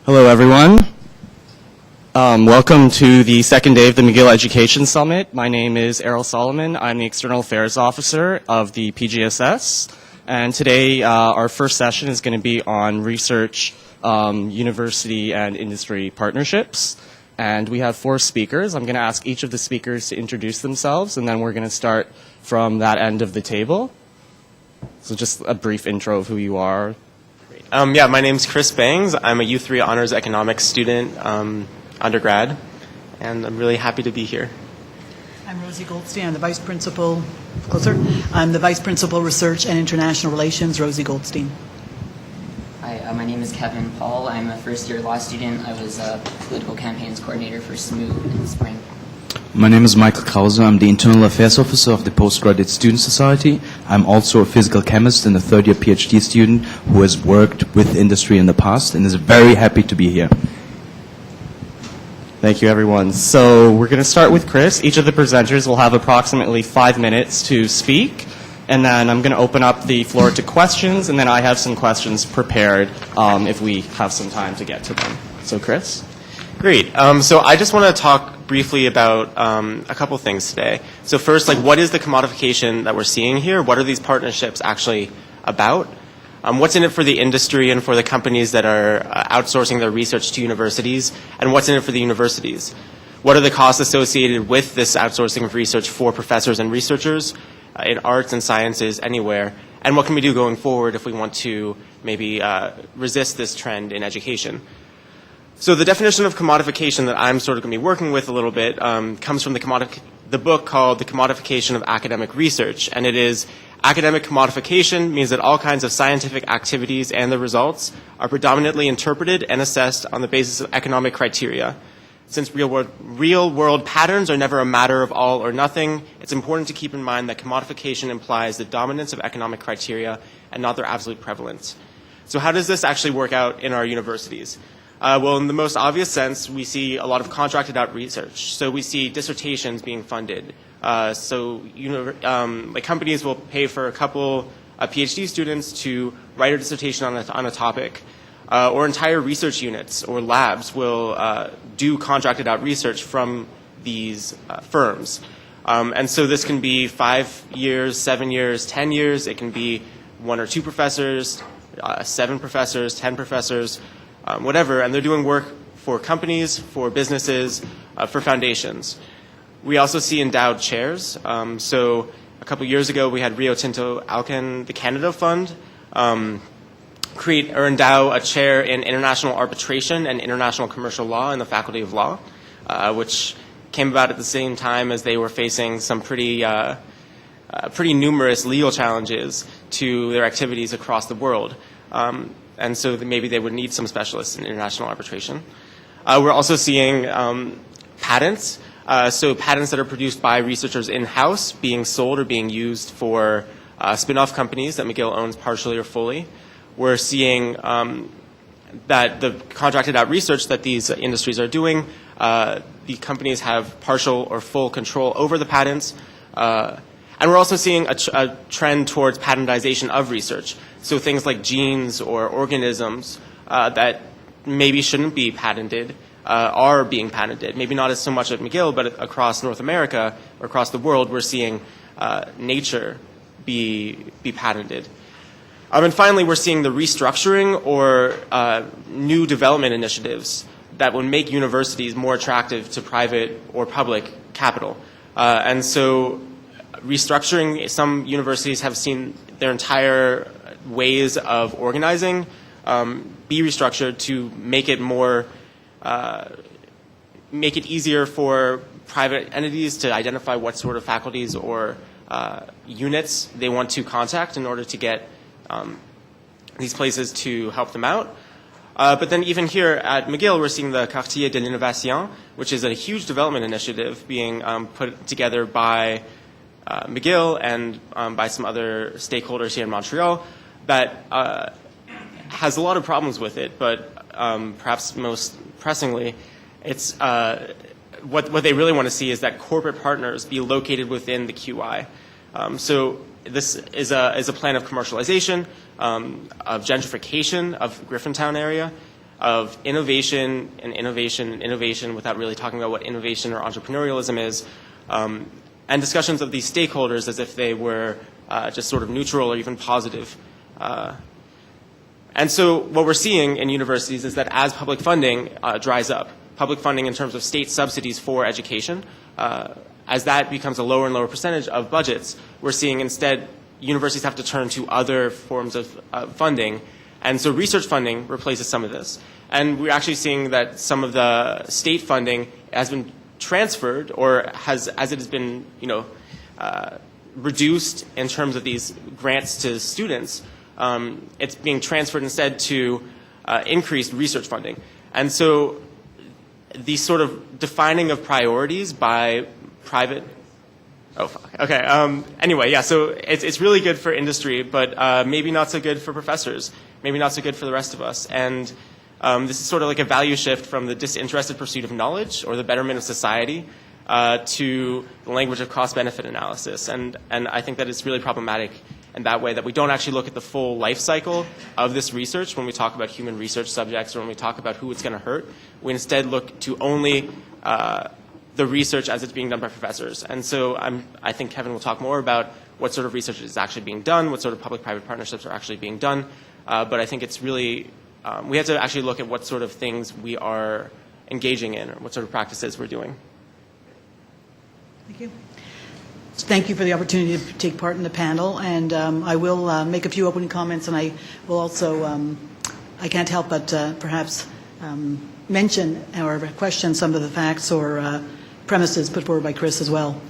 Hello, everyone. Welcome to the second day of the McGill Education Summit. My name is Errol Solomon. I'm the External Affairs Officer of the PGSS. And today, our first session is going to be on research, university, and industry partnerships. And we have 4 speakers. I'm going to ask each of the speakers to introduce themselves, and then we're going to start from that end of the table. So just a brief intro of who you are. My name's Chris Bangs. I'm a U3 Honors Economics student, undergrad, and I'm really happy to be here. I'm Rosie Goldstein. I'm the Vice Principal, I'm the Vice Principal Research and International Relations, Rosie Goldstein. Hi, my name is Kevin Paul. I'm a first-year law student. I was a political campaigns coordinator for SMOO in the spring. My name is Michael Krause. I'm the Internal Affairs Officer of the Postgraduate Student Society. I'm also a physical chemist and a third-year PhD student who has worked with industry in the past and is very happy to be here. Thank you, everyone. So we're going to start with Chris. Each of the presenters will have approximately 5 minutes to speak, and then I'm going to open up the floor to questions, and then I have some questions prepared if we have some time to get to them. So, Chris? Great. So I just want to talk briefly about a couple things today. So first, what is the commodification that we're seeing here? What are these partnerships actually about? What's in it for the industry and for the companies that are outsourcing their research to universities? And what's in it for the universities? What are the costs associated with this outsourcing of research for professors and researchers in arts and sciences anywhere? And what can we do going forward if we want to maybe resist this trend in education? So the definition of commodification that I'm sort of going to be working with a little bit comes from the book called The Commodification of Academic Research. And it is academic commodification means that all kinds of scientific activities and the results are predominantly interpreted and assessed on the basis of economic criteria. Since real-world patterns are never a matter of all or nothing, it's important to keep in mind that commodification implies the dominance of economic criteria and not their absolute prevalence. So how does this actually work out in our universities? Well, in the most obvious sense, we see a lot of contracted out research. So we see dissertations being funded. Companies will pay for a couple PhD students to write a dissertation on a topic. Or entire research units or labs will do contracted out research from these firms. And so this can be 5 years, 7 years, 10 years. It can be 1 or 2 professors, 7 professors, 10 professors, whatever, and they're doing work for companies, for businesses, for foundations. We also see endowed chairs. So a couple years ago, we had Rio Tinto Alcan, the Canada Fund, create or endow a chair in international arbitration and international commercial law in the Faculty of Law, which came about at the same time as they were facing some pretty numerous legal challenges to their activities across the world. And so maybe they would need some specialists in international arbitration. We're also seeing patents. So patents that are produced by researchers in-house being sold or being used for spin-off companies that McGill owns partially or fully. We're seeing that the contracted out research that these industries are doing, the companies have partial or full control over the patents. And we're also seeing a trend towards patentization of research. So things like genes or organisms that maybe shouldn't be patented are being patented. Maybe not as so much at McGill, but across North America or across the world, we're seeing nature be patented. And finally, we're seeing the restructuring or new development initiatives that would make universities more attractive to private or public capital. And so restructuring, some universities have seen their entire ways of organizing be restructured to make it more, make it easier for private entities to identify what sort of faculties or units they want to contact in order to get these places to help them out. But then even here at McGill, we're seeing the Quartier de l'Innovation, which is a huge development initiative being put together by McGill and by some other stakeholders here in Montreal that has a lot of problems with it, but perhaps most pressingly, it's what they really want to see is that corporate partners be located within the QI. So this is a plan of commercialization, of gentrification of Griffintown area, of innovation and innovation and innovation without really talking about what innovation or entrepreneurialism is, and discussions of these stakeholders as if they were just sort of neutral or even positive. And so what we're seeing in universities is that as public funding dries up, public funding in terms of state subsidies for education, as that becomes a lower and lower percentage of budgets, we're seeing instead universities have to turn to other forms of funding. And so research funding replaces some of this. And we're actually seeing that some of the state funding has been transferred, or as it has been, reduced in terms of these grants to students, it's being transferred instead to increased research funding. And so the sort of defining of priorities by private. Oh, fuck. Okay. Anyway, yeah. So it's really good for industry, but maybe not so good for professors. Maybe not so good for the rest of us. And this is sort of like a value shift from the disinterested pursuit of knowledge or the betterment of society to the language of cost-benefit analysis. And I think that it's really problematic in that way, that we don't actually look at the full life cycle of this research when we talk about human research subjects or when we talk about who it's going to hurt. We instead look to only the research as it's being done by professors. And so I think Kevin will talk more about what sort of research is actually being done, what sort of public-private partnerships are actually being done. But I think it's really, we have to actually look at what sort of things we are engaging in or what sort of practices we're doing. Thank you. Thank you for the opportunity to take part in the panel. And I will make a few opening comments, and I will also, I can't help but perhaps mention or question some of the facts or premises put forward by Chris as well.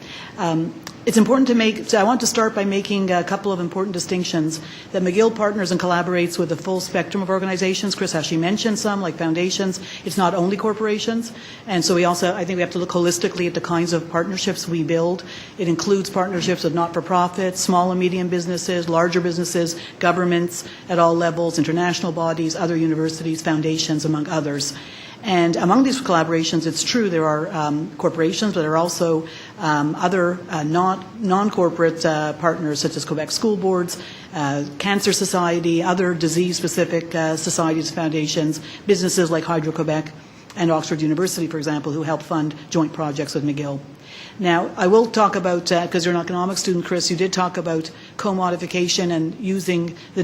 It's important to make, so I want to start by making a couple of important distinctions. That McGill partners and collaborates with a full spectrum of organizations. Chris actually mentioned some, like foundations. It's not only corporations. And so we also, I think we have to look holistically at the kinds of partnerships we build. It includes partnerships with not-for-profits, small and medium businesses, larger businesses, governments at all levels, international bodies, other universities, foundations, among others. And among these collaborations, it's true there are corporations, but there are also other non-corporate partners, such as Quebec school boards, Cancer Society, other disease-specific societies, foundations, businesses like Hydro-Quebec and Oxford University, for example, who help fund joint projects with McGill. Now, I will talk about, because you're an economics student, Chris, you did talk about commodification and using the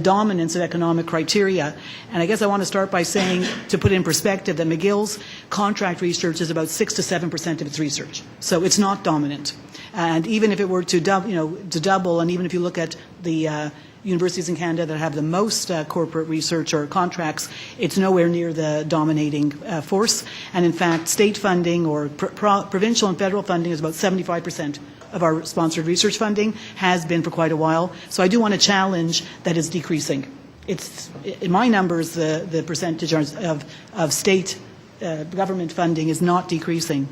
dominance of economic criteria. And I guess I want to start by saying, to put it in perspective, that McGill's contract research is about 6 to 7% of its research. So it's not dominant. And even if it were to double, and even if you look at the universities in Canada that have the most corporate research or contracts, it's nowhere near the dominating force. And in fact, state funding or provincial and federal funding is about 75% of our sponsored research funding, has been for quite a while. So I do want to challenge that it's decreasing. It's, in my numbers, the percentage of state government funding is not decreasing.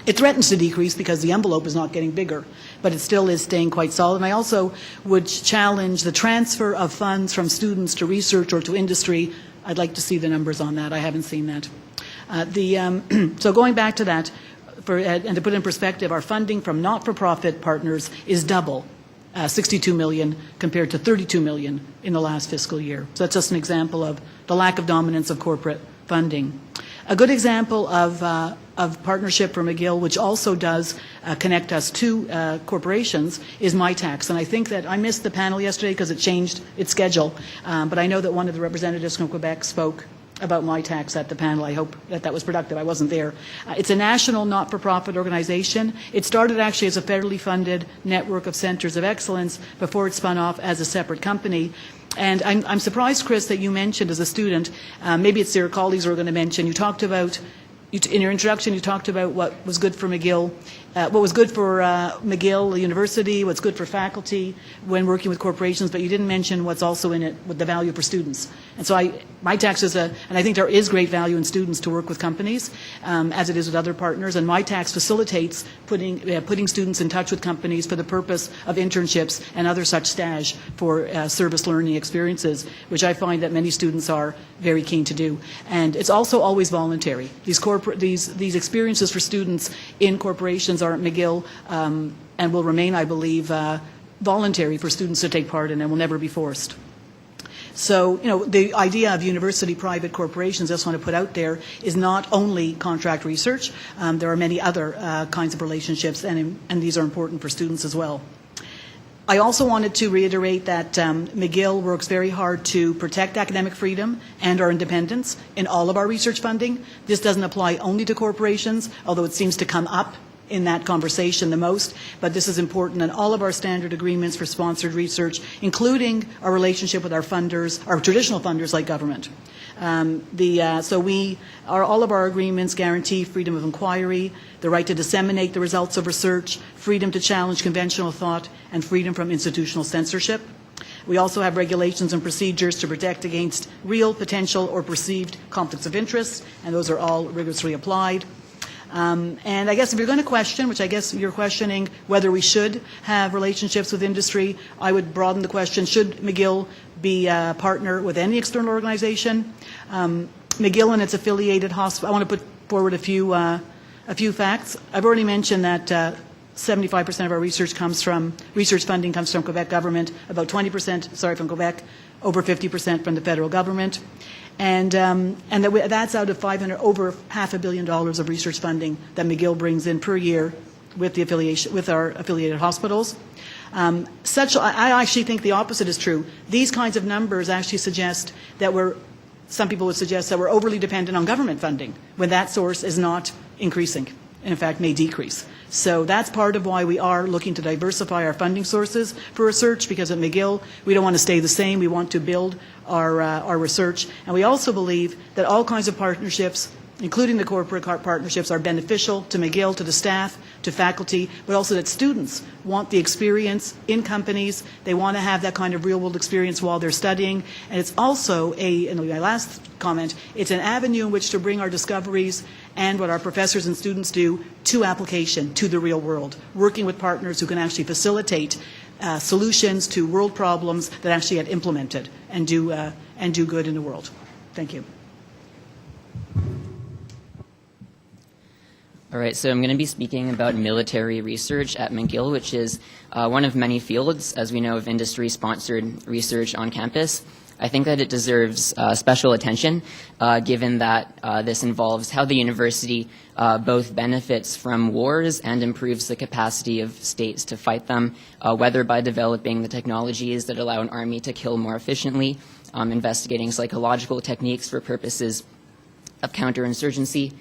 It threatens to decrease because the envelope is not getting bigger, but it still is staying quite solid. And I also would challenge the transfer of funds from students to research or to industry. I'd like to see the numbers on that. I haven't seen that. So going back to that, and to put in perspective, our funding from not-for-profit partners is double, 62 million compared to 32 million in the last fiscal year. So that's just an example of the lack of dominance of corporate funding. A good example of partnership for McGill, which also does connect us to corporations, is MyTax. And I think that I missed the panel yesterday because it changed its schedule. But I know that one of the representatives from Quebec spoke about MyTax at the panel. I hope that that was productive. I wasn't there. It's a national not-for-profit organization. It started actually as a federally funded network of centers of excellence before it spun off as a separate company. And I'm surprised, Chris, that you mentioned as a student, maybe it's your colleagues who are going to mention, you talked about, in your introduction, you talked about what was good for McGill, what was good for McGill University, what's good for faculty when working with corporations, but you didn't mention what's also in it with the value for students. And so MyTax is and I think there is great value in students to work with companies, as it is with other partners, and MyTax facilitates putting students in touch with companies for the purpose of internships and other such stage for service learning experiences, which I find that many students are very keen to do. And it's also always voluntary. These experiences for students in corporations are at McGill and will remain, I believe, voluntary for students to take part in and will never be forced. So, the idea of university-private corporations, I just want to put out there, is not only contract research. There are many other kinds of relationships, and these are important for students as well. I also wanted to reiterate that McGill works very hard to protect academic freedom and our independence in all of our research funding. This doesn't apply only to corporations, although it seems to come up in that conversation the most, but this is important in all of our standard agreements for sponsored research, including our relationship with our funders, our traditional funders like government. All of our agreements guarantee freedom of inquiry, the right to disseminate the results of research, freedom to challenge conventional thought, and freedom from institutional censorship. We also have regulations and procedures to protect against real, potential, or perceived conflicts of interest, and those are all rigorously applied. And I guess if you're going to question, which I guess you're questioning whether we should have relationships with industry, I would broaden the question, should McGill be a partner with any external organization? McGill and its affiliated hospitals, I want to put forward a few facts. I've already mentioned that 75% of our research funding comes from Quebec government, about 20% from Quebec, over 50% from the federal government. And that's out of over $500 million of research funding that McGill brings in per year with our affiliated hospitals. I actually think the opposite is true. These kinds of numbers actually suggest that some people would suggest that we're overly dependent on government funding when that source is not increasing, and in fact may decrease. So that's part of why we are looking to diversify our funding sources for research, because at McGill we don't want to stay the same. We want to build our research. And we also believe that all kinds of partnerships, including the corporate partnerships, are beneficial to McGill, to the staff, to faculty, but also that students want the experience in companies. They want to have that kind of real-world experience while they're studying. And it's also and my last comment, it's an avenue in which to bring our discoveries and what our professors and students do to application, to the real world, working with partners who can actually facilitate solutions to world problems that actually get implemented and do good in the world. Thank you. All right, so I'm going to be speaking about military research at McGill, which is one of many fields, as we know, of industry-sponsored research on campus. I think that it deserves special attention, given that this involves how the university both benefits from wars and improves the capacity of states to fight them, whether by developing the technologies that allow an army to kill more efficiently, investigating psychological techniques for purposes of counterinsurgency,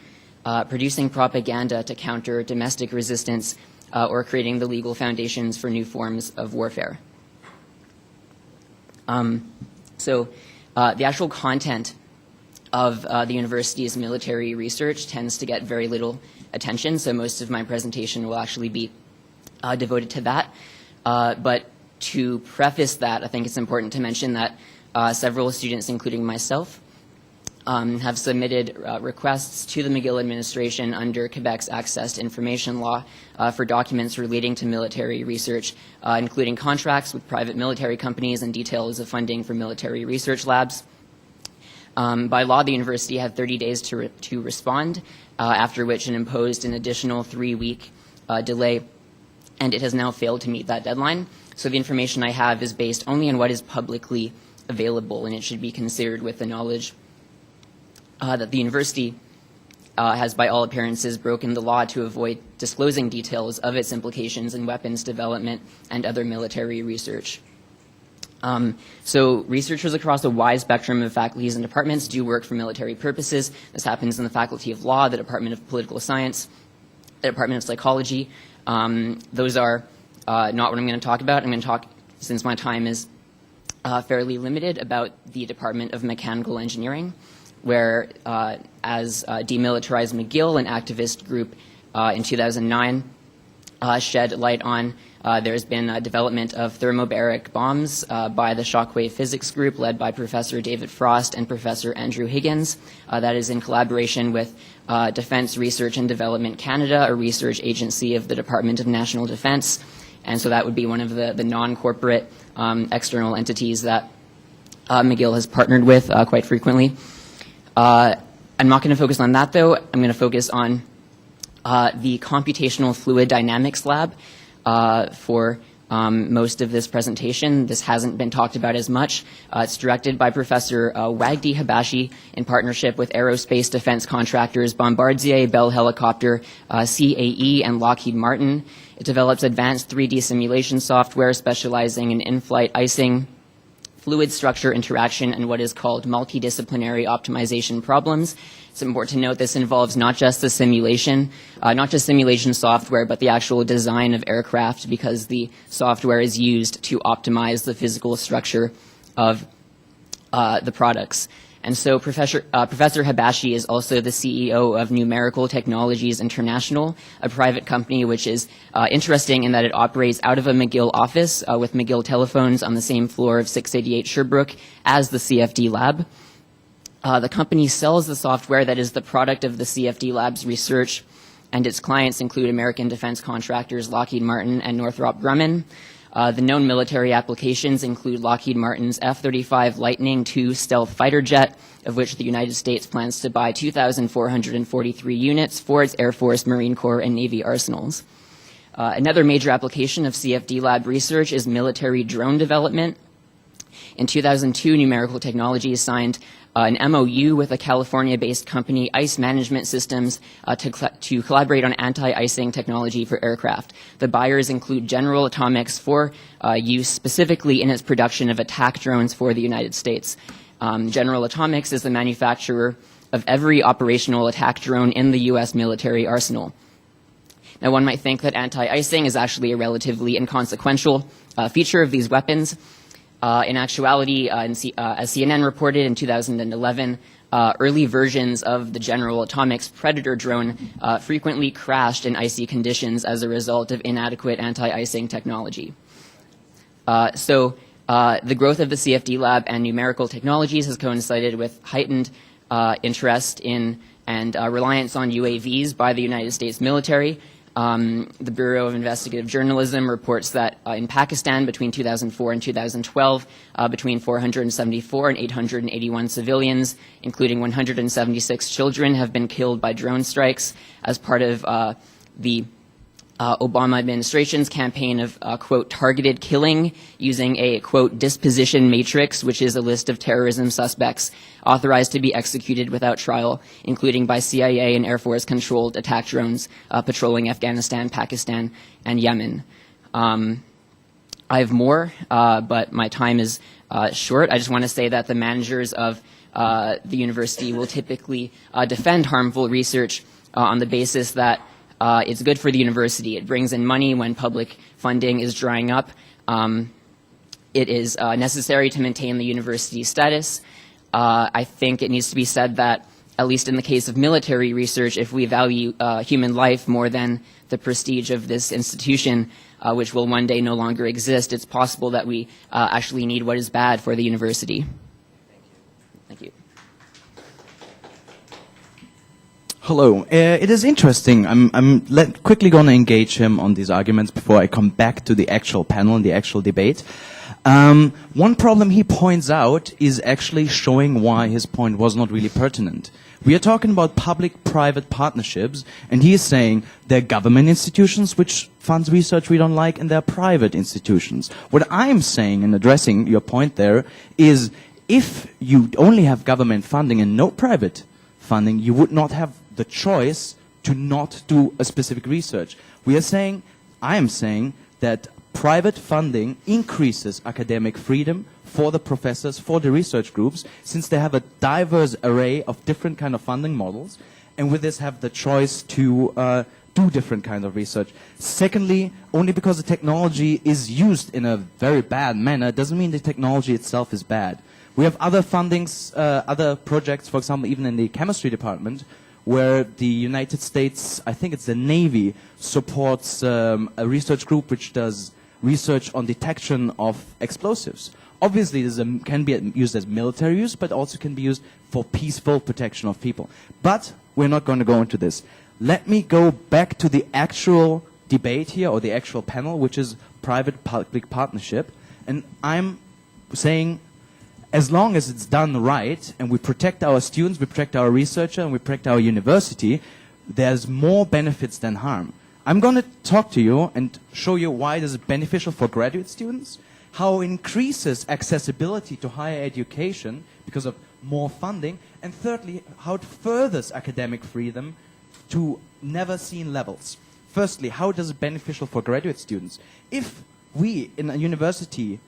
producing propaganda to counter domestic resistance, or creating the legal foundations for new forms of warfare. So the actual content of the university's military research tends to get very little attention, so most of my presentation will actually be devoted to that. But to preface that, I think it's important to mention that several students, including myself, have submitted requests to the McGill administration under Quebec's Access to Information Law for documents relating to military research, including contracts with private military companies and details of funding for military research labs. By law, the university had 30 days to respond, after which it imposed an additional 3-week delay, and it has now failed to meet that deadline. So the information I have is based only on what is publicly available, and it should be considered with the knowledge that the university has, by all appearances, broken the law to avoid disclosing details of its implications in weapons development and other military research. So researchers across a wide spectrum of faculties and departments do work for military purposes. This happens in the Faculty of Law, the Department of Political Science, the Department of Psychology. Those are not what I'm going to talk about. I'm going to talk, since my time is fairly limited, about the Department of Mechanical Engineering, where as Demilitarized McGill, an activist group in 2009, shed light on there's been a development of thermobaric bombs by the Shockwave Physics Group led by Professor David Frost and Professor Andrew Higgins. That is in collaboration with Defense Research and Development Canada, a research agency of the Department of National Defense. And so that would be one of the non-corporate external entities that McGill has partnered with quite frequently. I'm not going to focus on that, though. I'm going to focus on the Computational Fluid Dynamics Lab for most of this presentation. This hasn't been talked about as much. It's directed by Professor Wagdi Habashi in partnership with aerospace defense contractors Bombardier, Bell Helicopter, CAE, and Lockheed Martin. It develops advanced 3D simulation software specializing in in-flight icing, fluid structure interaction, and what is called multidisciplinary optimization problems. It's important to note this involves not just the simulation, not just simulation software, but the actual design of aircraft, because the software is used to optimize the physical structure of the products. And so Professor Habashi is also the CEO of Numerical Technologies International, a private company which is interesting in that it operates out of a McGill office with McGill telephones on the same floor of 688 Sherbrooke as the CFD lab. The company sells the software that is the product of the CFD lab's research, and its clients include American defense contractors Lockheed Martin and Northrop Grumman. The known military applications include Lockheed Martin's F-35 Lightning II stealth fighter jet, of which the United States plans to buy 2,443 units for its Air Force, Marine Corps, and Navy arsenals. Another major application of CFD lab research is military drone development. In 2002, Numerical Technologies signed an MOU with a California-based company, Ice Management Systems, to collaborate on anti-icing technology for aircraft. The buyers include General Atomics for use specifically in its production of attack drones for the United States. General Atomics is the manufacturer of every operational attack drone in the U.S. military arsenal. Now, one might think that anti-icing is actually a relatively inconsequential feature of these weapons. In actuality, as CNN reported in 2011, early versions of the General Atomics Predator drone frequently crashed in icy conditions as a result of inadequate anti-icing technology. The growth of the CFD lab and Numerical Technologies has coincided with heightened interest in and reliance on UAVs by the United States military. The Bureau of Investigative Journalism reports that in Pakistan between 2004 and 2012, between 474 and 881 civilians, including 176 children, have been killed by drone strikes as part of the Obama administration's campaign of, quote, targeted killing using a, quote, disposition matrix, which is a list of terrorism suspects authorized to be executed without trial, including by CIA and Air Force-controlled attack drones patrolling Afghanistan, Pakistan, and Yemen. I have more, but my time is short. I just want to say that the managers of the university will typically defend harmful research on the basis that it's good for the university. It brings in money when public funding is drying up. It is necessary to maintain the university's status. I think it needs to be said that, at least in the case of military research, if we value human life more than the prestige of this institution, which will one day no longer exist, it's possible that we actually need what is bad for the university. Thank you. Hello. It is interesting. I'm quickly going to engage him on these arguments before I come back to the actual panel and the actual debate. One problem he points out is actually showing why his point was not really pertinent. We are talking about public-private partnerships, and he is saying there are government institutions which funds research we don't like, and there are private institutions. What I'm saying in addressing your point there is if you only have government funding and no private funding, you would not have the choice to not do a specific research. I am saying that private funding increases academic freedom for the professors, for the research groups, since they have a diverse array of different kind of funding models, and with this have the choice to do different kinds of research. Secondly, only because the technology is used in a very bad manner doesn't mean the technology itself is bad. We have other fundings, other projects, for example, even in the chemistry department, where the United States, I think it's the Navy, supports a research group which does research on detection of explosives. Obviously, this can be used as military use, but also can be used for peaceful protection of people. But we're not going to go into this. Let me go back to the actual debate here, or the actual panel, which is private-public partnership. And I'm saying, as long as it's done right, and we protect our students, we protect our researcher, and we protect our university, there's more benefits than harm. I'm going to talk to you and show you why this is beneficial for graduate students, how it increases accessibility to higher education because of more funding, and thirdly, how it furthers academic freedom to never-seen levels. Firstly, how does it beneficial for graduate students? If we in a university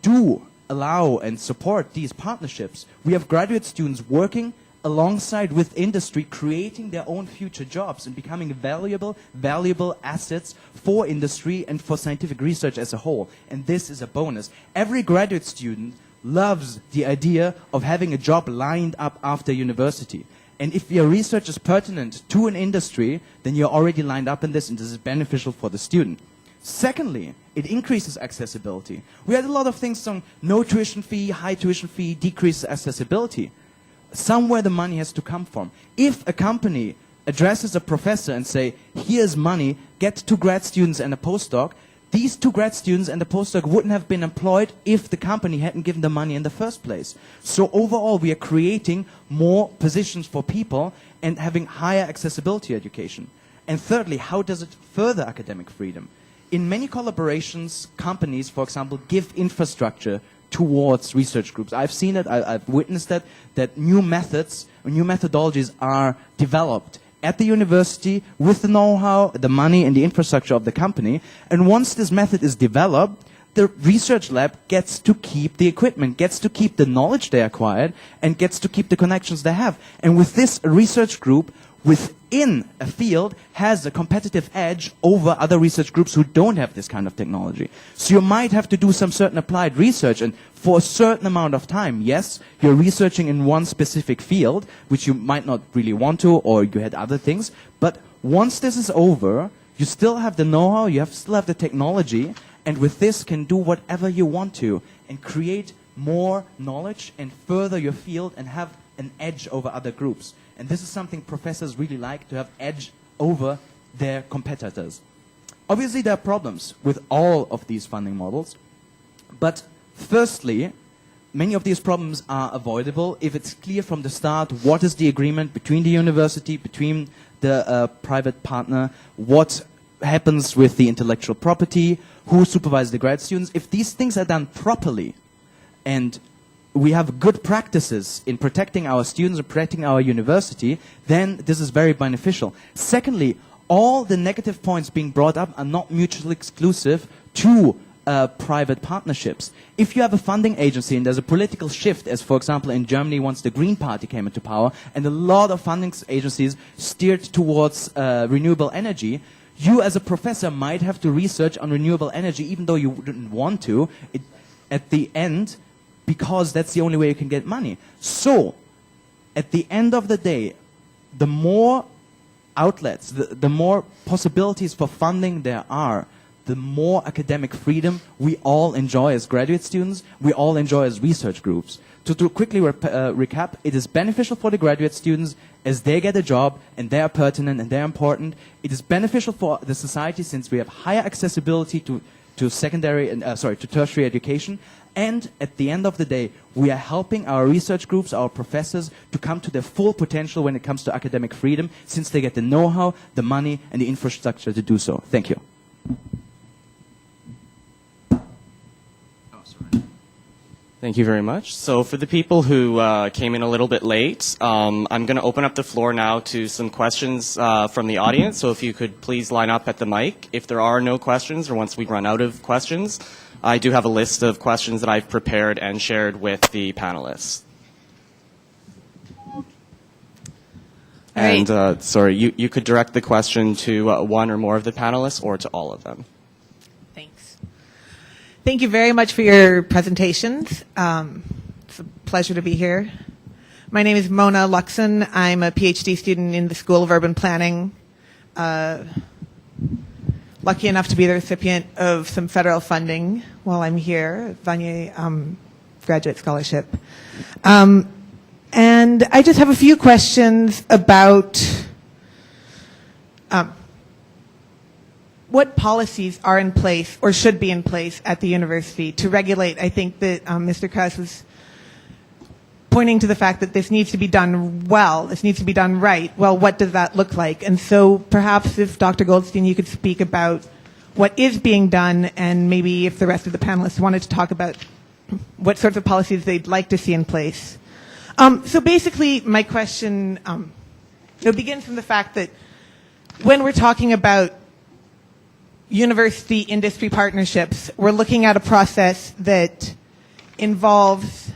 do allow and support these partnerships, we have graduate students working alongside with industry, creating their own future jobs and becoming valuable assets for industry and for scientific research as a whole. And this is a bonus. Every graduate student loves the idea of having a job lined up after university. And if your research is pertinent to an industry, then you're already lined up in this, and this is beneficial for the student. Secondly, it increases accessibility. We had a lot of things on no tuition fee, high tuition fee, decreases accessibility. Somewhere the money has to come from. If a company addresses a professor and say, here's money, get 2 grad students and a postdoc, these 2 grad students and the postdoc wouldn't have been employed if the company hadn't given the money in the first place. So overall, we are creating more positions for people and having higher accessibility education. And thirdly, how does it further academic freedom? In many collaborations, companies, for example, give infrastructure towards research groups. I've seen it, I've witnessed that new methods, new methodologies are developed at the university with the know-how, the money, and the infrastructure of the company. And once this method is developed, the research lab gets to keep the equipment, gets to keep the knowledge they acquired, and gets to keep the connections they have. And with this, a research group within a field has a competitive edge over other research groups who don't have this kind of technology. So you might have to do some certain applied research, and for a certain amount of time, yes, you're researching in one specific field, which you might not really want to, or you had other things, but once this is over, you still have the know-how, still have the technology, and with this can do whatever you want to, and create more knowledge, and further your field, and have an edge over other groups. And this is something professors really like, to have edge over their competitors. Obviously, there are problems with all of these funding models. But firstly, many of these problems are avoidable if it's clear from the start what is the agreement between the university, between the private partner, what happens with the intellectual property, who supervises the grad students. If these things are done properly, and we have good practices in protecting our students and protecting our university, then this is very beneficial. Secondly, all the negative points being brought up are not mutually exclusive to private partnerships. If you have a funding agency and there's a political shift, as for example in Germany once the Green Party came into power, and a lot of funding agencies steered towards renewable energy, you as a professor might have to research on renewable energy even though you wouldn't want to. At the end, because that's the only way you can get money. So, at the end of the day, the more outlets, the more possibilities for funding there are, the more academic freedom we all enjoy as graduate students, we all enjoy as research groups. To quickly recap, it is beneficial for the graduate students as they get a job and they are pertinent and they're important. It is beneficial for the society since we have higher accessibility to secondary and to tertiary education. And at the end of the day, we are helping our research groups, our professors, to come to their full potential when it comes to academic freedom, since they get the know-how, the money, and the infrastructure to do so. Thank you. Thank you very much. So for the people who came in a little bit late, I'm going to open up the floor now to some questions from the audience. So if you could please line up at the mic. If there are no questions, or once we run out of questions, I do have a list of questions that I've prepared and shared with the panelists. And sorry, you could direct the question to one or more of the panelists or to all of them. Thanks. Thank you very much for your presentations. It's a pleasure to be here. My name is Mona Luxon. I'm a PhD student in the School of Urban Planning. Lucky enough to be the recipient of some federal funding while I'm here, Vanier Graduate Scholarship. And I just have a few questions about what policies are in place or should be in place at the university to regulate. I think that Mr. Krause was pointing to the fact that this needs to be done well, this needs to be done right. Well, what does that look like? And so perhaps if Dr. Goldstein, you could speak about what is being done, and maybe if the rest of the panelists wanted to talk about what sorts of policies they'd like to see in place. So basically, my question it begins from the fact that when we're talking about university-industry partnerships, we're looking at a process that involves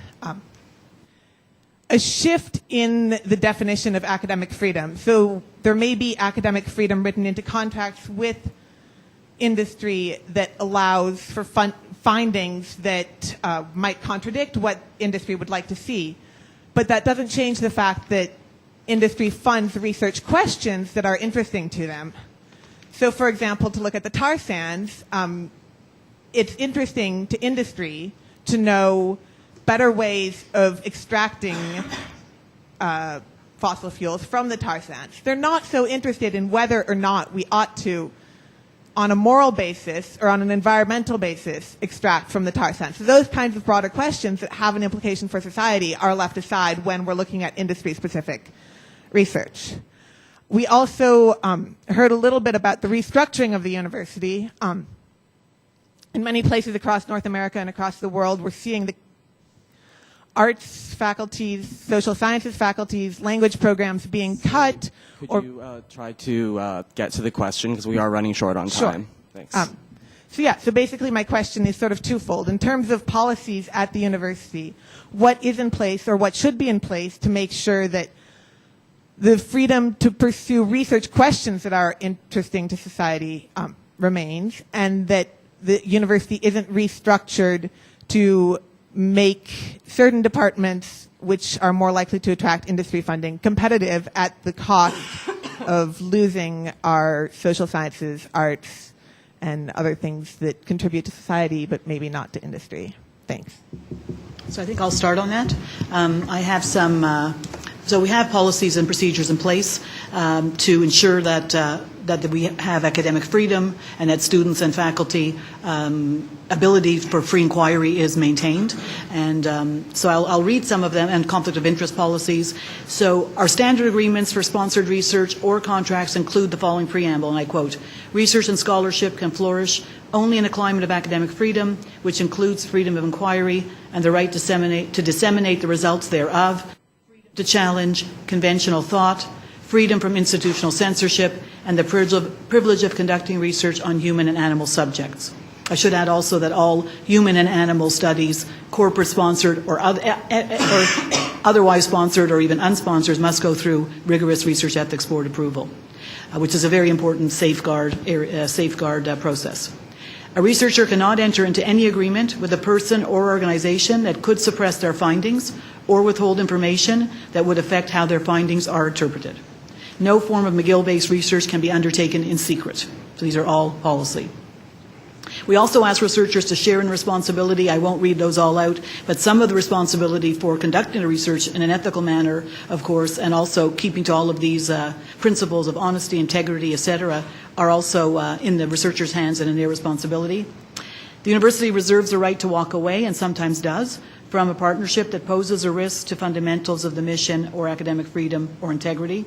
a shift in the definition of academic freedom. So there may be academic freedom written into contracts with industry that allows for findings that might contradict what industry would like to see. But that doesn't change the fact that industry funds research questions that are interesting to them. So for example, to look at the tar sands, it's interesting to industry to know better ways of extracting fossil fuels from the tar sands. They're not so interested in whether or not we ought to, on a moral basis or on an environmental basis, extract from the tar sands. So those kinds of broader questions that have an implication for society are left aside when we're looking at industry-specific research. We also heard a little bit about the restructuring of the university. In many places across North America and across the world, we're seeing the arts faculties, social sciences faculties, language programs being cut. Could you try to get to the question, because we are running short on time? Sure. Thanks. So basically my question is sort of twofold. In terms of policies at the university, what is in place or what should be in place to make sure that the freedom to pursue research questions that are interesting to society remains, and that the university isn't restructured to make certain departments which are more likely to attract industry funding competitive at the cost of losing our social sciences, arts, and other things that contribute to society but maybe not to industry. Thanks. So I think I'll start on that. I have some, so we have policies and procedures in place to ensure that that we have academic freedom and that students and faculty ability for free inquiry is maintained. And so I'll read some of them, and conflict of interest policies. So our standard agreements for sponsored research or contracts include the following preamble, and I quote, "Research and scholarship can flourish only in a climate of academic freedom, which includes freedom of inquiry and the right to disseminate the results thereof, freedom to challenge conventional thought, freedom from institutional censorship, and the privilege of conducting research on human and animal subjects." I should add also that all human and animal studies, corporate sponsored or otherwise sponsored or even unsponsored, must go through rigorous research ethics board approval, which is a very important safeguard process. A researcher cannot enter into any agreement with a person or organization that could suppress their findings or withhold information that would affect how their findings are interpreted. No form of McGill-based research can be undertaken in secret. So these are all policy. We also ask researchers to share in responsibility. I won't read those all out, but some of the responsibility for conducting the research in an ethical manner, of course, and also keeping to all of these principles of honesty, integrity, etc., are also in the researcher's hands and in their responsibility. The university reserves the right to walk away, and sometimes does, from a partnership that poses a risk to fundamentals of the mission or academic freedom or integrity.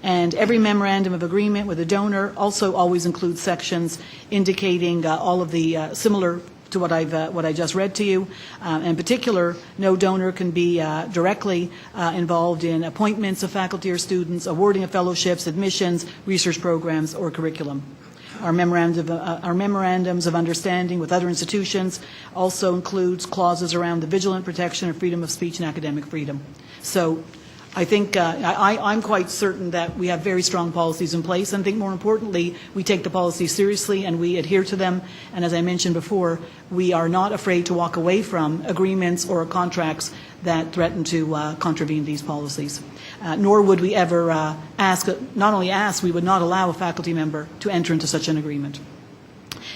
And every memorandum of agreement with a donor also always includes sections indicating all of the similar to what I just read to you. In particular, no donor can be directly involved in appointments of faculty or students, awarding of fellowships, admissions, research programs, or curriculum. Our memorandums of understanding with other institutions also includes clauses around the vigilant protection of freedom of speech and academic freedom. So I think I'm quite certain that we have very strong policies in place, and I think more importantly, we take the policies seriously and we adhere to them. And as I mentioned before, we are not afraid to walk away from agreements or contracts that threaten to contravene these policies. Nor would we ever not only ask, we would not allow a faculty member to enter into such an agreement.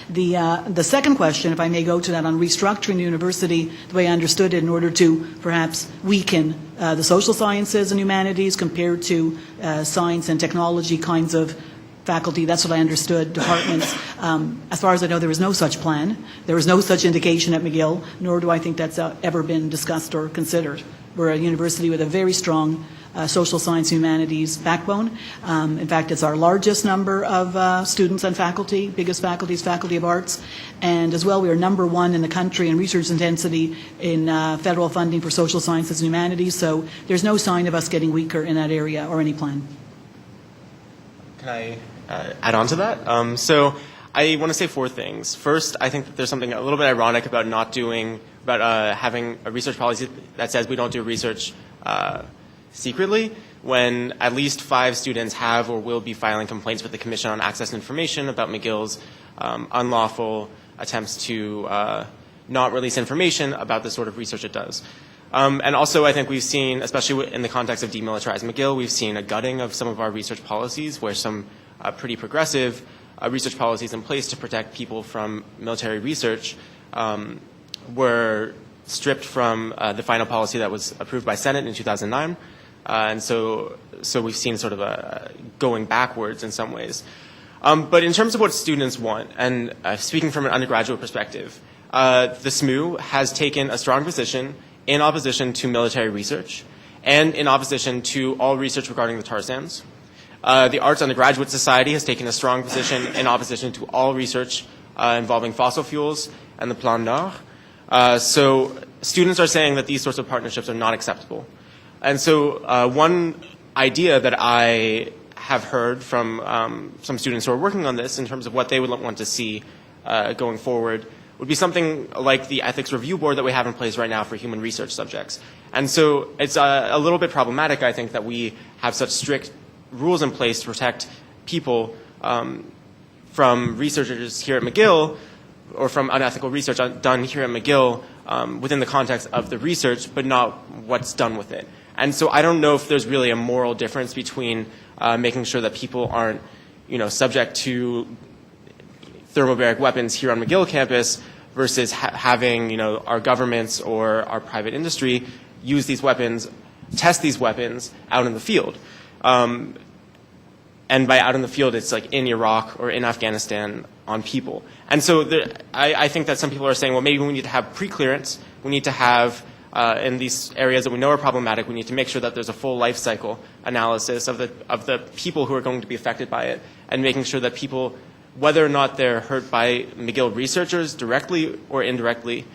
The second question, if I may go to that, on restructuring the university, the way I understood it, in order to perhaps weaken the social sciences and humanities compared to science and technology kinds of faculty, that's what I understood, departments. As far as I know, there is no such plan. There is no such indication at McGill, nor do I think that's ever been discussed or considered. We're a university with a very strong social science humanities backbone. In fact, it's our largest number of students and faculty. Biggest faculty is Faculty of Arts. And as well, we are number one in the country in research intensity in federal funding for social sciences and humanities. So there's no sign of us getting weaker in that area or any plan. Can I add on to that? So I want to say 4 things. First, I think that there's something a little bit ironic about having a research policy that says we don't do research secretly, when at least 5 students have or will be filing complaints with the Commission on Access to Information about McGill's unlawful attempts to not release information about the sort of research it does. And also, I think we've seen, especially in the context of demilitarized McGill, we've seen a gutting of some of our research policies, where some pretty progressive research policies in place to protect people from military research were stripped from the final policy that was approved by Senate in 2009. And so we've seen sort of a going backwards in some ways. But in terms of what students want, and speaking from an undergraduate perspective, the SMU has taken a strong position in opposition to military research and in opposition to all research regarding the tar sands. The Arts Undergraduate Society has taken a strong position in opposition to all research involving fossil fuels and the Plan Nord. So students are saying that these sorts of partnerships are not acceptable. And so one idea that I have heard from some students who are working on this in terms of what they would want to see going forward would be something like the ethics review board that we have in place right now for human research subjects. And so it's a little bit problematic, I think, that we have such strict rules in place to protect people from researchers here at McGill, or from unethical research done here at McGill within the context of the research, but not what's done with it. And so I don't know if there's really a moral difference between making sure that people aren't, subject to thermobaric weapons here on McGill campus versus having, our governments or our private industry use these weapons, test these weapons out in the field. And by out in the field, it's like in Iraq or in Afghanistan on people. And so I think that some people are saying, well, maybe we need to have pre-clearance. We need to have, in these areas that we know are problematic, we need to make sure that there's a full life cycle analysis of the people who are going to be affected by it, and making sure that people, whether or not they're hurt by McGill researchers directly or indirectly,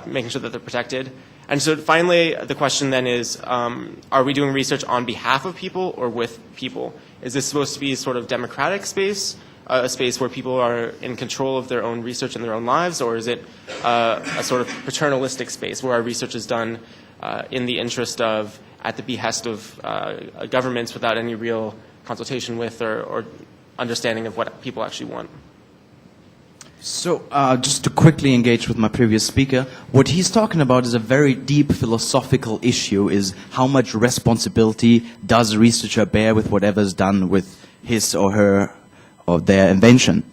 making sure that they're protected. And so finally, the question then is, are we doing research on behalf of people or with people? Is this supposed to be a sort of democratic space, a space where people are in control of their own research and their own lives, or is it a sort of paternalistic space where our research is done in the interest of, at the behest of governments without any real consultation with or understanding of what people actually want? So, just to quickly engage with my previous speaker, what he's talking about is a very deep philosophical issue, is how much responsibility does a researcher bear with whatever is done with his or her or their invention.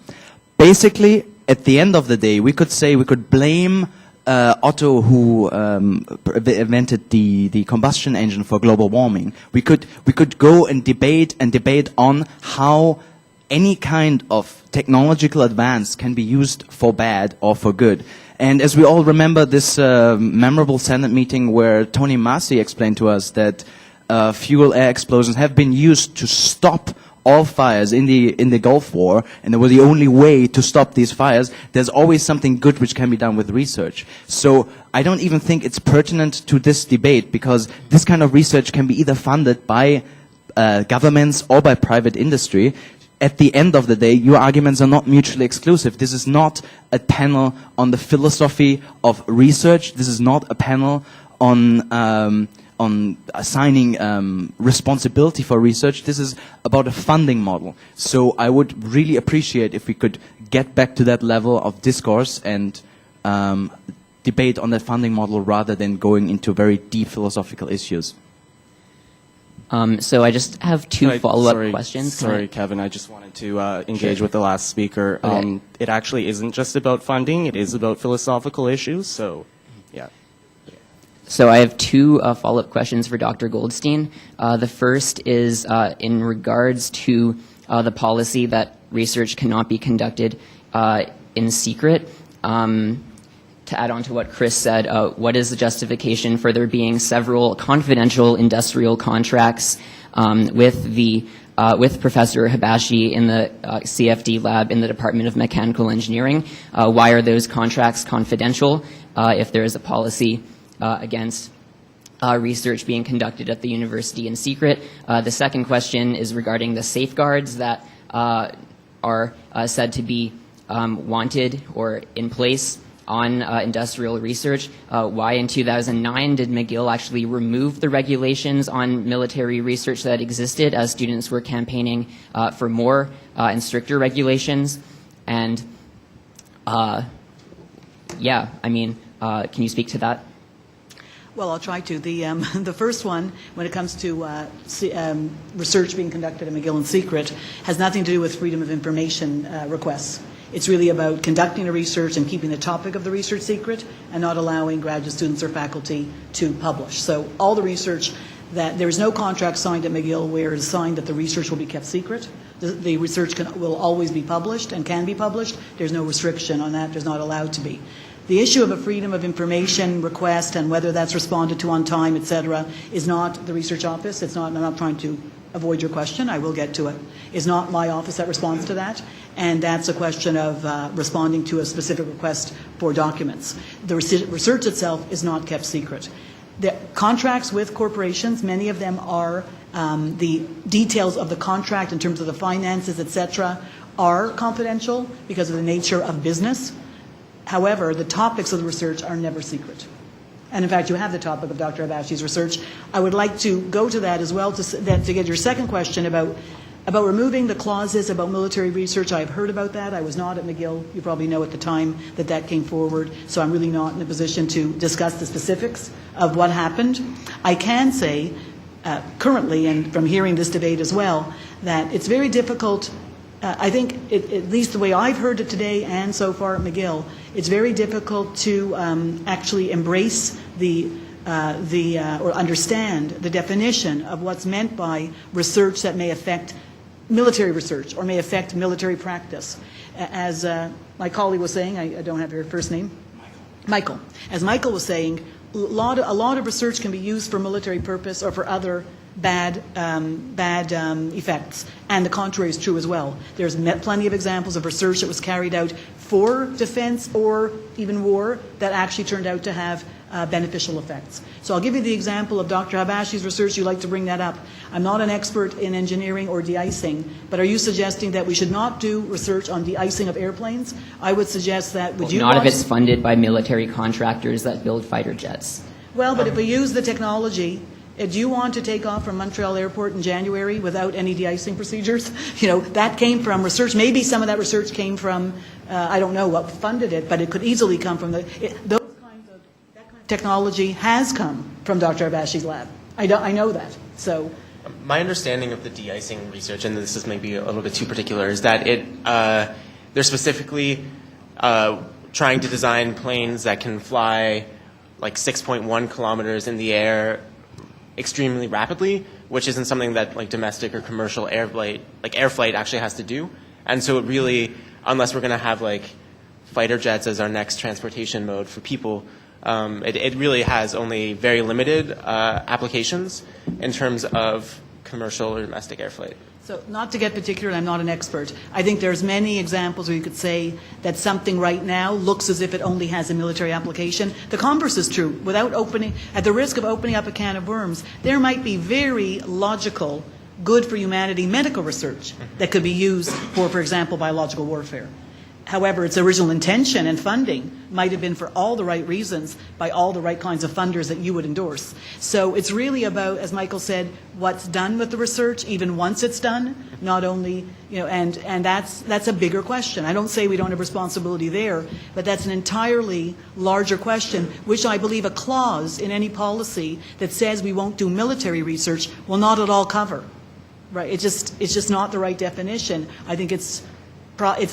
Basically, at the end of the day, we could blame Otto, who invented the combustion engine for global warming. We could go and debate on how any kind of technological advance can be used for bad or for good. And as we all remember this memorable Senate meeting where Tony Massey explained to us that fuel air explosions have been used to stop all fires in the Gulf War, and they were the only way to stop these fires, there's always something good which can be done with research. So I don't even think it's pertinent to this debate, because this kind of research can be either funded by governments or by private industry. At the end of the day, your arguments are not mutually exclusive. This is not a panel on the philosophy of research. This is not a panel on assigning responsibility for research. This is about a funding model. So I would really appreciate if we could get back to that level of discourse and debate on that funding model rather than going into very deep philosophical issues. So I just have two follow-up questions. Sorry, Kevin, I just wanted to engage with the last speaker. It actually isn't just about funding, it is about philosophical issues, so yeah. So I have two follow-up questions for Dr. Goldstein. The first is in regards to the policy that research cannot be conducted in secret. to add on to what Chris said, what is the justification for there being several confidential industrial contracts with Professor Habashi in the CFD lab in the Department of Mechanical Engineering? Why are those contracts confidential if there is a policy against research being conducted at the university in secret? The second question is regarding the safeguards that are said to be wanted or in place on industrial research. Why in 2009 did McGill actually remove the regulations on military research that existed as students were campaigning for more and stricter regulations? And yeah, I mean, can you speak to that? Well, I'll try to. The first one, when it comes to research being conducted at McGill in secret, has nothing to do with freedom of information requests. It's really about conducting the research and keeping the topic of the research secret and not allowing graduate students or faculty to publish. So all the research that there is no contract signed at McGill where it is signed that the research will be kept secret. The research will always be published and can be published. There's no restriction on that. There's not allowed to be. The issue of a freedom of information request and whether that's responded to on time, et cetera, is not the research office. It's not, I'm not trying to avoid your question. I will get to it. It's not my office that responds to that. And that's a question of responding to a specific request for documents. The research itself is not kept secret. The contracts with corporations, many of them are the details of the contract in terms of the finances, et cetera, are confidential because of the nature of business. However, the topics of the research are never secret. And in fact, you have the topic of Dr. Habashi's research. I would like to go to that as well to get your second question about removing the clauses about military research. I've heard about that. I was not at McGill. You probably know at the time that came forward. So I'm really not in a position to discuss the specifics of what happened. I can say currently, and from hearing this debate as well, that it's very difficult. I think, at least the way I've heard it today and so far at McGill, it's very difficult to actually embrace or understand the definition of what's meant by research that may affect military research or may affect military practice. As my colleague was saying, I don't have your first name. Michael. As Michael was saying, a lot of research can be used for military purpose or for other bad effects, and the contrary is true as well. There's plenty of examples of research that was carried out for defense or even war that actually turned out to have beneficial effects. So I'll give you the example of Dr. Habashi's research. You like to bring that up. I'm not an expert in engineering or de-icing, but are you suggesting that we should not do research on de-icing of airplanes? I would suggest that, Not if it's funded by military contractors that build fighter jets. Well, but if we use the technology, do you want to take off from Montreal Airport in January without any de-icing procedures? You know, that came from research. Maybe some of that research came from, I don't know what funded it, but it could easily come from that kind of technology has come from Dr. Habashi's lab. I know that. So, my understanding of the de-icing research, and this is maybe a little bit too particular, is that they're specifically trying to design planes that can fly like 6.1 kilometers in the air extremely rapidly, which isn't something that like domestic or commercial air flight actually has to do. And so it really, unless we're going to have like fighter jets as our next transportation mode for people, it really has only very limited applications in terms of commercial or domestic air flight. So not to get particular, I'm not an expert. I think there's many examples where you could say that something right now looks as if it only has a military application. The converse is true. Without opening, at the risk of opening up a can of worms, there might be very logical, good for humanity medical research that could be used for example, biological warfare. However, its original intention and funding might have been for all the right reasons by all the right kinds of funders that you would endorse. So it's really about, as Michael said, what's done with the research, even once it's done, not only, you know, and that's a bigger question. I don't say we don't have responsibility there, but that's an entirely larger question, which I believe a clause in any policy that says we won't do military research will not at all cover. Right? It's just not the right definition. I think it's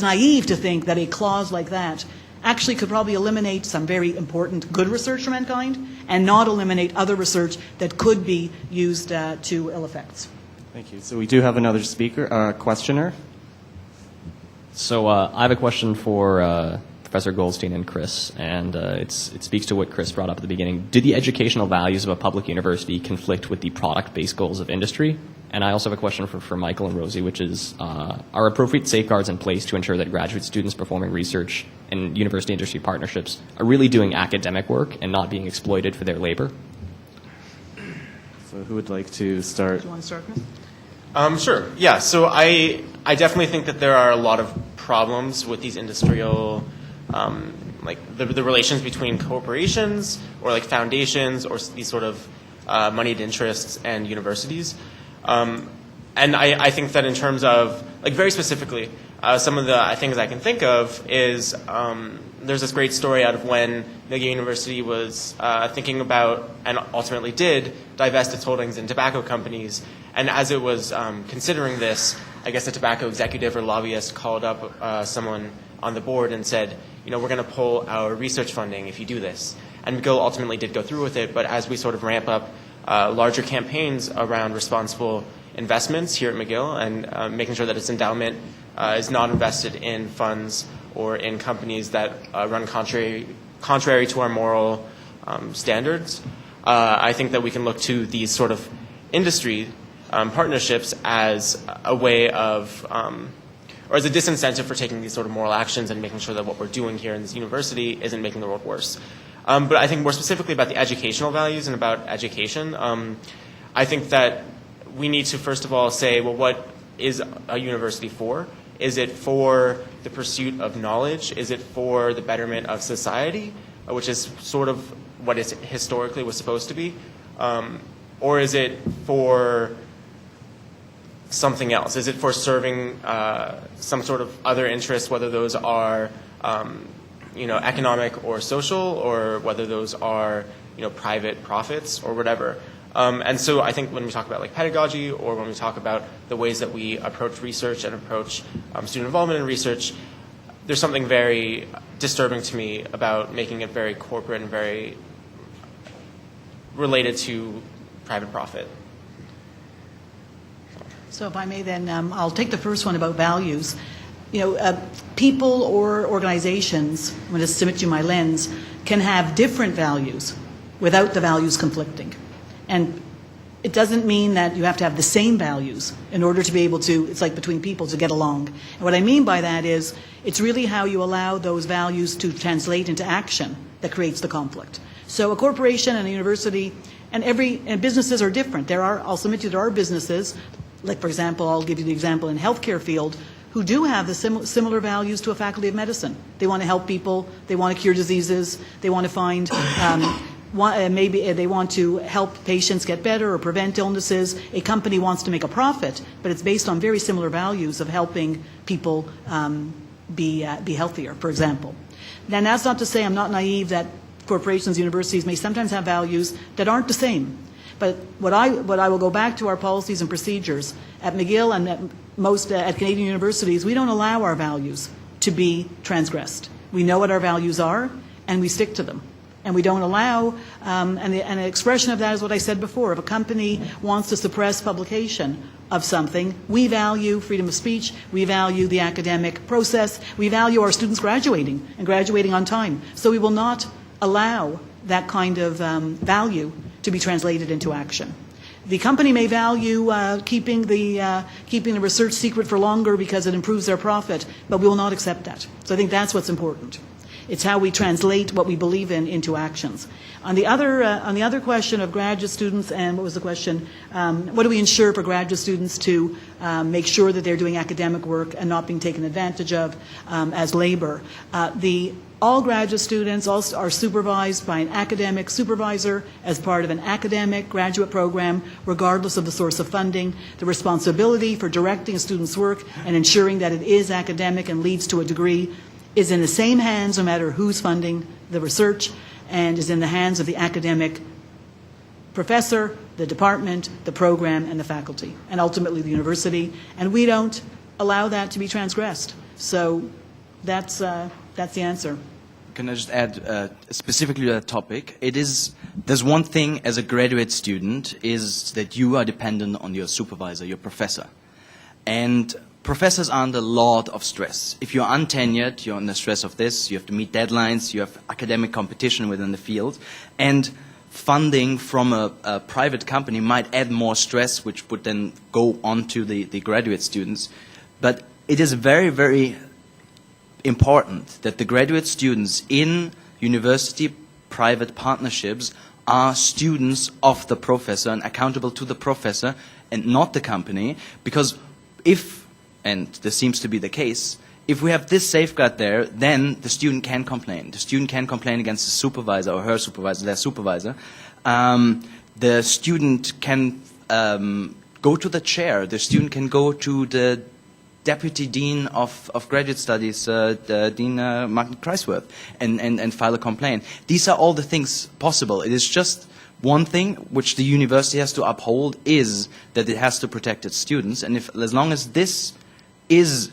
naive to think that a clause like that actually could probably eliminate some very important good research for mankind and not eliminate other research that could be used to ill effects. Thank you. So we do have another speaker, questioner. So I have a question for Professor Goldstein and Chris, and it speaks to what Chris brought up at the beginning. Do the educational values of a public university conflict with the product-based goals of industry? And I also have a question for Michael and Rosie, which is, are appropriate safeguards in place to ensure that graduate students performing research in university-industry partnerships are really doing academic work and not being exploited for their labor? So who would like to start? Do you want to start, Chris? Sure. Yeah. So I definitely think that there are a lot of problems with these industrial, like the relations between corporations or like foundations or these sort of moneyed interests and universities. And I think that in terms of, like very specifically, some of the things I can think of is there's this great story out of when McGill University was thinking about, and ultimately did, divest its holdings in tobacco companies. And as it was considering this, I guess a tobacco executive or lobbyist called up someone on the board and said, you know, we're going to pull our research funding if you do this. And McGill ultimately did go through with it, but as we sort of ramp up larger campaigns around responsible investments here at McGill and making sure that its endowment is not invested in funds or in companies that run contrary to our moral standards, I think that we can look to these sort of industry partnerships as a way of, or as a disincentive for taking these sort of moral actions and making sure that what we're doing here in this university isn't making the world worse. But I think more specifically about the educational values and about education, I think that we need to first of all say, well, what is a university for? Is it for the pursuit of knowledge? Is it for the betterment of society, which is sort of what it historically was supposed to be? Or is it for something else? Is it for serving some sort of other interests, whether those are economic or social, or whether those are private profits or whatever? And so I think when we talk about like pedagogy, or when we talk about the ways that we approach research and approach student involvement in research, there's something very disturbing to me about making it very corporate and very related to private profit. So if I may then, I'll take the first one about values. People or organizations, I'm going to submit to you my lens, can have different values without the values conflicting. And it doesn't mean that you have to have the same values in order to be able to, it's like between people, to get along. And what I mean by that is, it's really how you allow those values to translate into action that creates the conflict. So a corporation and a university and businesses are different. I'll submit to you, there are businesses, like for example, I'll give you the example in healthcare field, who do have the similar values to a faculty of medicine. They want to help people, they want to cure diseases, they want to find, maybe they want to help patients get better or prevent illnesses. A company wants to make a profit, but it's based on very similar values of helping people be healthier, for example. Then that's not to say I'm not naive that corporations, universities may sometimes have values that aren't the same. But what I will go back to our policies and procedures at McGill and at Canadian universities. We don't allow our values to be transgressed. We know what our values are, and we stick to them. And we don't allow, and an expression of that is what I said before. If a company wants to suppress publication of something, we value freedom of speech, we value the academic process, we value our students graduating and graduating on time. So we will not allow that kind of value to be translated into action. The company may value keeping the research secret for longer because it improves their profit, but we will not accept that. So I think that's what's important. It's how we translate what we believe in into actions. On the other question of graduate students, and what was the question? What do we ensure for graduate students to make sure that they're doing academic work and not being taken advantage of as labor? All graduate students are supervised by an academic supervisor as part of an academic graduate program, regardless of the source of funding. The responsibility for directing a student's work and ensuring that it is academic and leads to a degree is in the same hands no matter who's funding the research, and is in the hands of the academic professor, the department, the program, and the faculty, and ultimately the university. And we don't allow that to be transgressed. So that's the answer. Can I just add specifically to that topic? There's one thing as a graduate student is that you are dependent on your supervisor, your professor. And professors are under a lot of stress. If you're untenured, you're under stress of this, you have to meet deadlines, you have academic competition within the field, and funding from a private company might add more stress, which would then go on to the graduate students. But it is very, very important that the graduate students in university private partnerships are students of the professor and accountable to the professor and not the company, because if, and this seems to be the case, if we have this safeguard there, then the student can complain. The student can complain against the supervisor or her supervisor, their supervisor. The student can go to the chair. The student can go to the Deputy Dean of Graduate Studies, Dean Martin Kreisworth, and file a complaint. These are all the things possible. It is just one thing which the university has to uphold, is that it has to protect its students. And as long as this is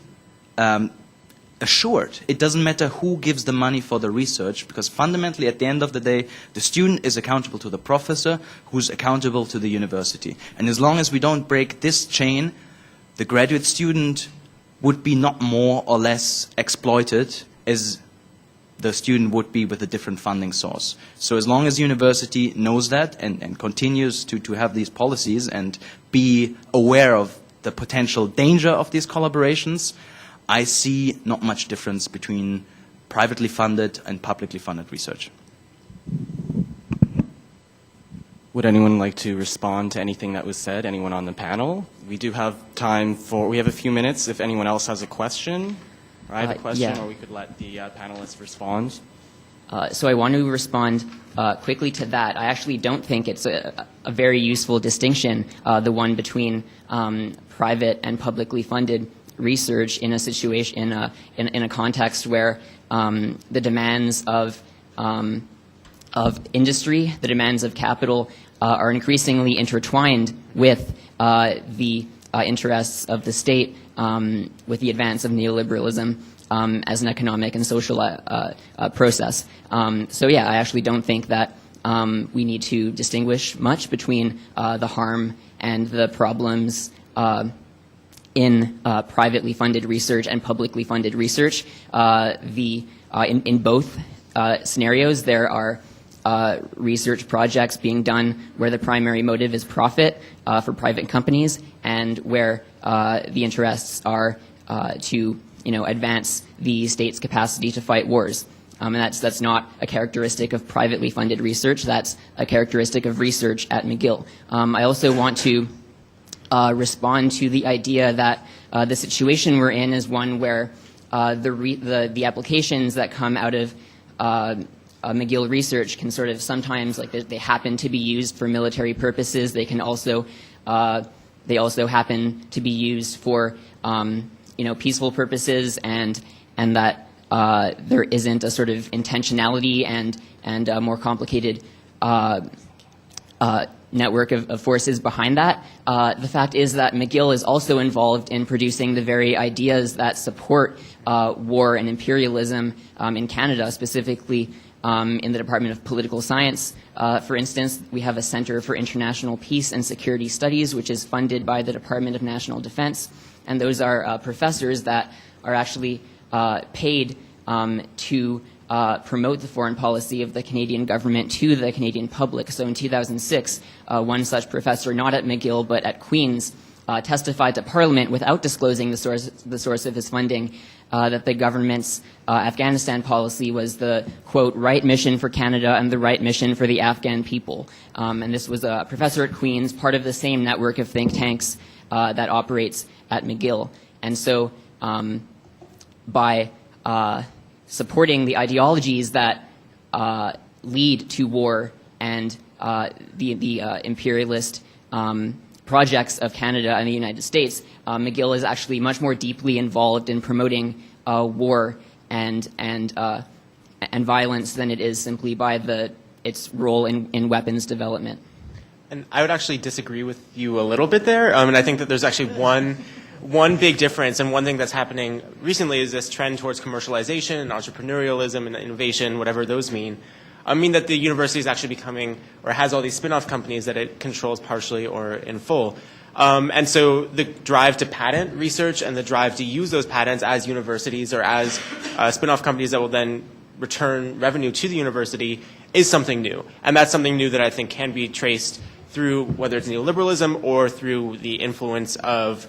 assured, it doesn't matter who gives the money for the research, because fundamentally at the end of the day, the student is accountable to the professor, who's accountable to the university. And as long as we don't break this chain, the graduate student would be not more or less exploited as the student would be with a different funding source. So as long as the university knows that and continues to have these policies and be aware of the potential danger of these collaborations, I see not much difference between privately funded and publicly funded research. Would anyone like to respond to anything that was said? Anyone on the panel? We do have time for, we have a few minutes if anyone else has a question. Or I have a question, yeah. Or we could let the panelists respond. So I want to respond quickly to that. I actually don't think it's a very useful distinction, the one between private and publicly funded research in a situation, in a context where the demands of industry, the demands of capital are increasingly intertwined with the interests of the state, with the advance of neoliberalism as an economic and social process. So yeah, I actually don't think that we need to distinguish much between the harm and the problems in privately funded research and publicly funded research. In both scenarios, there are research projects being done where the primary motive is profit for private companies, and where the interests are to advance the state's capacity to fight wars. And that's not a characteristic of privately funded research. That's a characteristic of research at McGill. I also want to respond to the idea that the situation we're in is one where the applications that come out of McGill research can sort of sometimes, like, they happen to be used for military purposes. They can also happen to be used for peaceful purposes, and that there isn't a sort of intentionality and a more complicated network of forces behind that. The fact is that McGill is also involved in producing the very ideas that support war and imperialism in Canada, specifically in the Department of Political Science. For instance, we have a Center for International Peace and Security Studies, which is funded by the Department of National Defense, and those are professors that are actually paid to promote the foreign policy of the Canadian government to the Canadian public. So in 2006, one such professor, not at McGill but at Queen's, testified to Parliament without disclosing the source of his funding, that the government's Afghanistan policy was the, quote, right mission for Canada and the right mission for the Afghan people. And this was a professor at Queen's, part of the same network of think tanks that operates at McGill. And so by supporting the ideologies that lead to war and the imperialist projects of Canada and the United States, McGill is actually much more deeply involved in promoting war and violence than it is simply by its role in weapons development. And I would actually disagree with you a little bit there. And I think that there's actually one big difference, and one thing that's happening recently is this trend towards commercialization and entrepreneurialism and innovation, whatever those mean. I mean that the university is actually becoming, or has all these spin-off companies that it controls partially or in full. And so the drive to patent research and the drive to use those patents as universities or as spin-off companies that will then return revenue to the university is something new. And that's something new that I think can be traced through whether it's neoliberalism or through the influence of,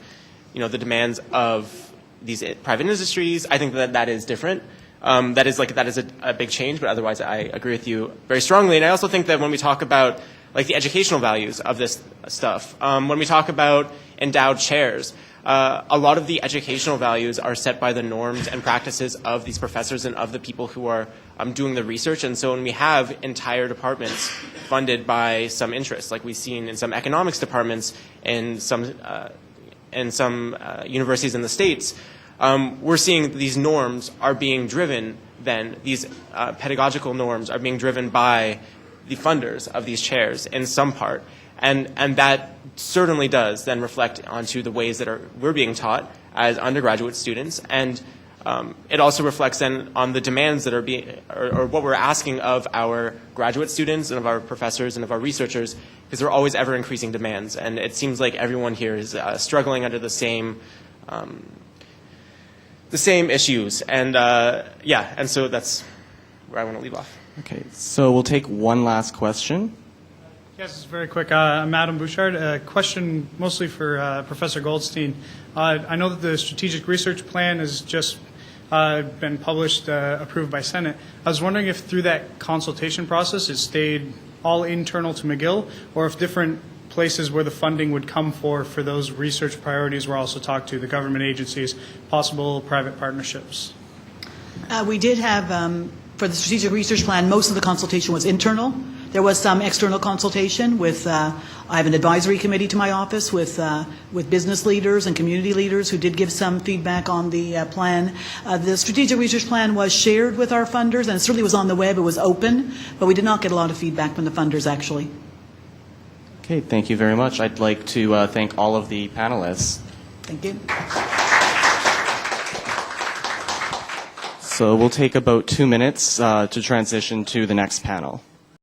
the demands of these private industries. I think that is different. That is a big change, but otherwise I agree with you very strongly. And I also think that when we talk about the educational values of this stuff, when we talk about endowed chairs, a lot of the educational values are set by the norms and practices of these professors and of the people who are doing the research. And so when we have entire departments funded by some interests, like we've seen in some economics departments and some universities in the States, we're seeing these norms are being driven then, these pedagogical norms are being driven by the funders of these chairs in some part. And that certainly does then reflect onto the ways that we're being taught as undergraduate students. And it also reflects then on the demands that are or what we're asking of our graduate students and of our professors and of our researchers, because there are always ever increasing demands. And it seems like everyone here is struggling under the same issues. And and so that's where I want to leave off. Okay, so we'll take one last question. Yes, it's very quick. I'm Adam Bouchard. A question mostly for Professor Goldstein. I know that the strategic research plan has just been published, approved by Senate. I was wondering if through that consultation process it stayed all internal to McGill, or if different places where the funding would come for those research priorities were also talked to, the government agencies, possible private partnerships. We did have, for the strategic research plan, most of the consultation was internal. There was some external consultation with, I have an advisory committee to my office with business leaders and community leaders who did give some feedback on the plan. The strategic research plan was shared with our funders, and it certainly was on the web. It was open, but we did not get a lot of feedback from the funders, actually. Okay, thank you very much. I'd like to thank all of the panelists. Thank you. So we'll take about 2 minutes to transition to the next panel.